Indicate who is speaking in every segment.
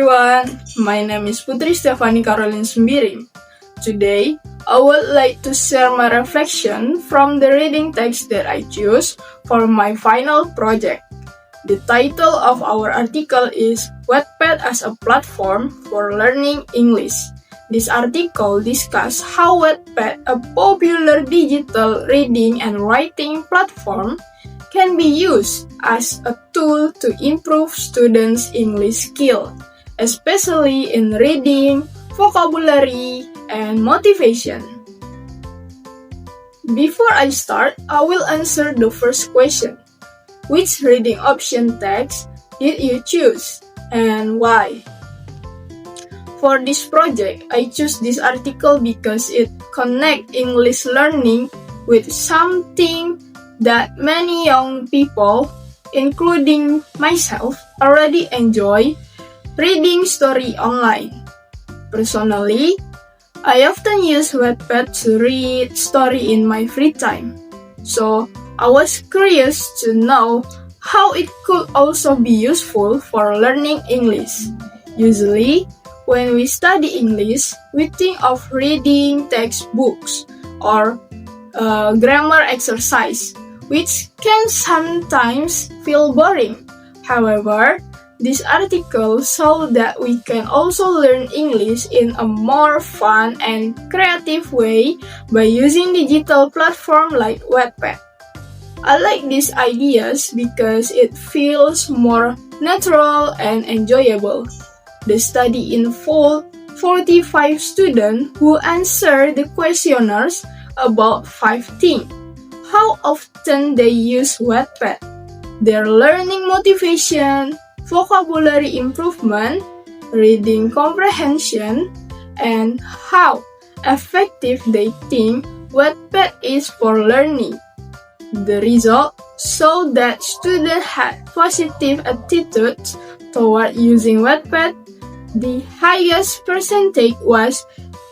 Speaker 1: everyone, my name is Putri Stefani Caroline Sembiring. Today, I would like to share my reflection from the reading text that I choose for my final project. The title of our article is Wattpad as a Platform for Learning English. This article discusses how Wattpad, a popular digital reading and writing platform, can be used as a tool to improve students' English skill, especially in reading, vocabulary, and motivation. Before I start, I will answer the first question. Which reading option text did you choose and why? For this project, I choose this article because it connects English learning with something that many young people, including myself, already enjoy: reading story online. Personally, I often use Wattpad to read story in my free time, so I was curious to know how it could also be useful for learning English. Usually, when we study English, we think of reading textbooks or grammar exercise, which can sometimes feel boring. However, this article shows that we can also learn English in a more fun and creative way by using digital platforms like Wattpad. I like these ideas because it feels more natural and enjoyable. The study involved 45 students who answered the questionnaires about 5 things: how often they use Wattpad, their learning motivation, vocabulary improvement, reading comprehension, and how effective they think Wattpad is for learning. The result showed that students had positive attitudes toward using Wattpad. The highest percentage was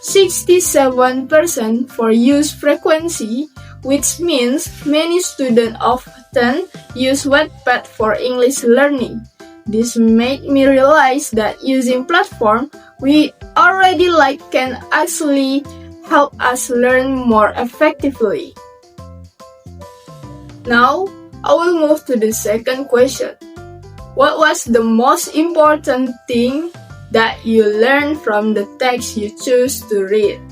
Speaker 1: 67% for use frequency, which means many students often use Wattpad for English learning. This made me realize that using platform we already like can actually help us learn more effectively. Now, I will move to the second question. What was the most important thing that you learned from the text you choose to read?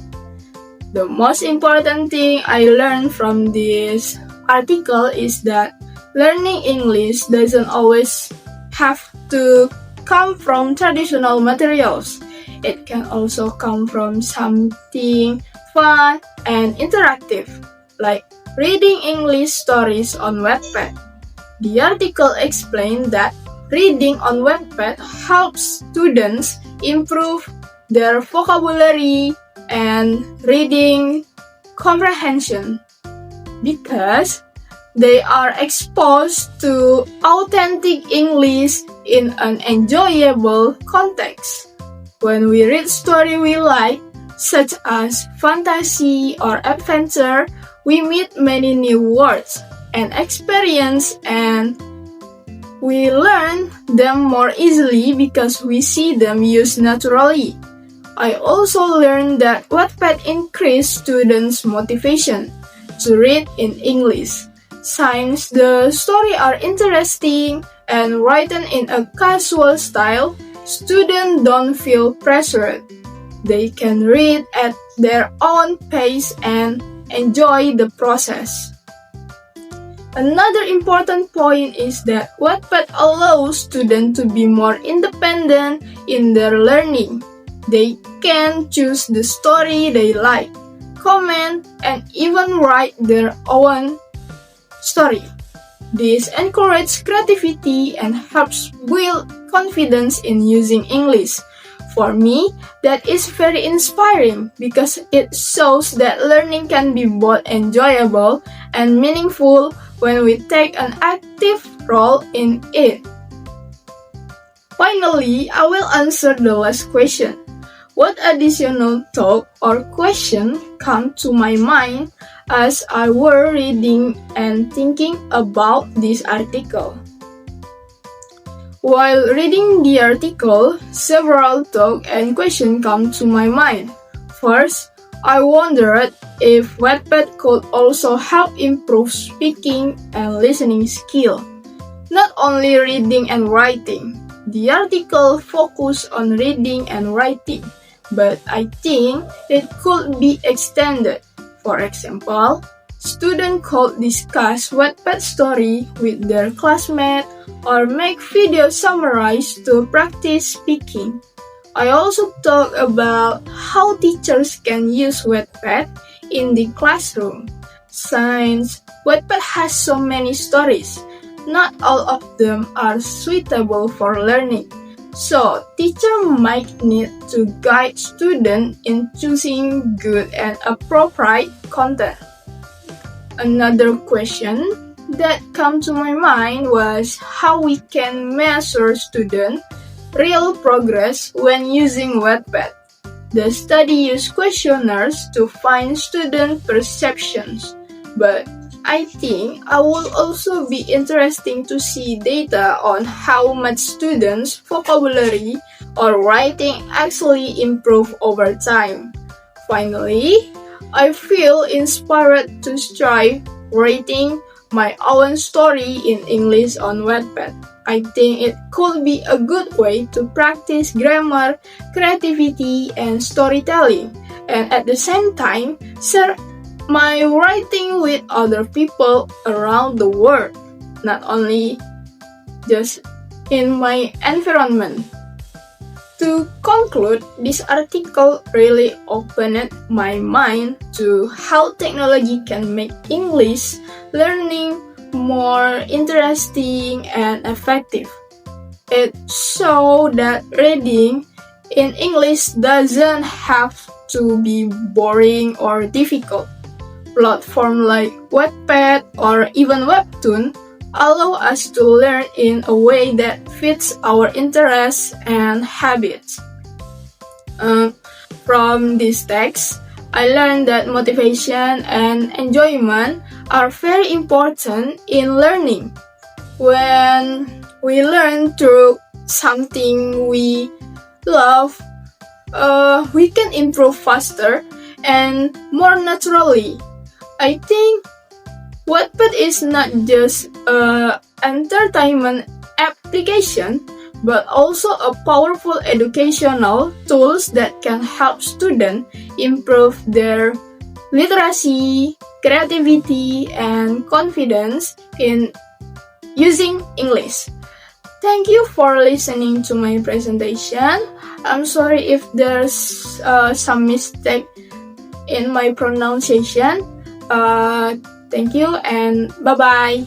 Speaker 1: The most important thing I learned from this article is that learning English doesn't always have to come from traditional materials. It can also come from something fun and interactive, like reading English stories on Wattpad. The article explained that reading on Wattpad helps students improve their vocabulary and reading comprehension because they are exposed to authentic English in an enjoyable context. When we read stories we like, such as fantasy or adventure, we meet many new words and experience, and we learn them more easily because we see them used naturally. I also learned that Wattpad increases students' motivation to read in English. Since the stories are interesting and written in a casual style, students don't feel pressured. They can read at their own pace and enjoy the process. Another important point is that Wattpad allows students to be more independent in their learning. They can choose the story they like, comment, and even write their own story. This encourages creativity and helps build confidence in using English. For me, that is very inspiring because it shows that learning can be both enjoyable and meaningful when we take an active role in it. Finally, I will answer the last question. What additional thought or question come to my mind as I were reading and thinking about this article? While reading the article, several thoughts and questions come to my mind. First, I wondered if Wattpad could also help improve speaking and listening skill, not only reading and writing. The article focused on reading and writing, but I think it could be extended. For example, students could discuss Wattpad story with their classmates or make video summaries to practice speaking. I also talk about how teachers can use Wattpad in the classroom. Since Wattpad has so many stories, not all of them are suitable for learning. So, teacher might need to guide students in choosing good and appropriate content. Another question that came to my mind was how we can measure student real progress when using Wattpad. The study used questionnaires to find student perceptions, but I think it would also be interesting to see data on how much students' vocabulary or writing actually improve over time. Finally, I feel inspired to try writing my own story in English on Wattpad. I think it could be a good way to practice grammar, creativity, and storytelling, and at the same time, share my writing with other people around the world, not only just in my environment. To conclude, this article really opened my mind to how technology can make English learning more interesting and effective. It showed that reading in English doesn't have to be boring or difficult. Platforms like Wattpad or even Webtoon allow us to learn in a way that fits our interests and habits. From this text, I learned that motivation and enjoyment are very important in learning. When we learn through something we love, we can improve faster and more naturally. I think Wattpad is not just an entertainment application, but also a powerful educational tools that can help students improve their literacy, creativity, and confidence in using English. Thank you for listening to my presentation. I'm sorry if there's some mistake in my pronunciation. Thank you and bye-bye.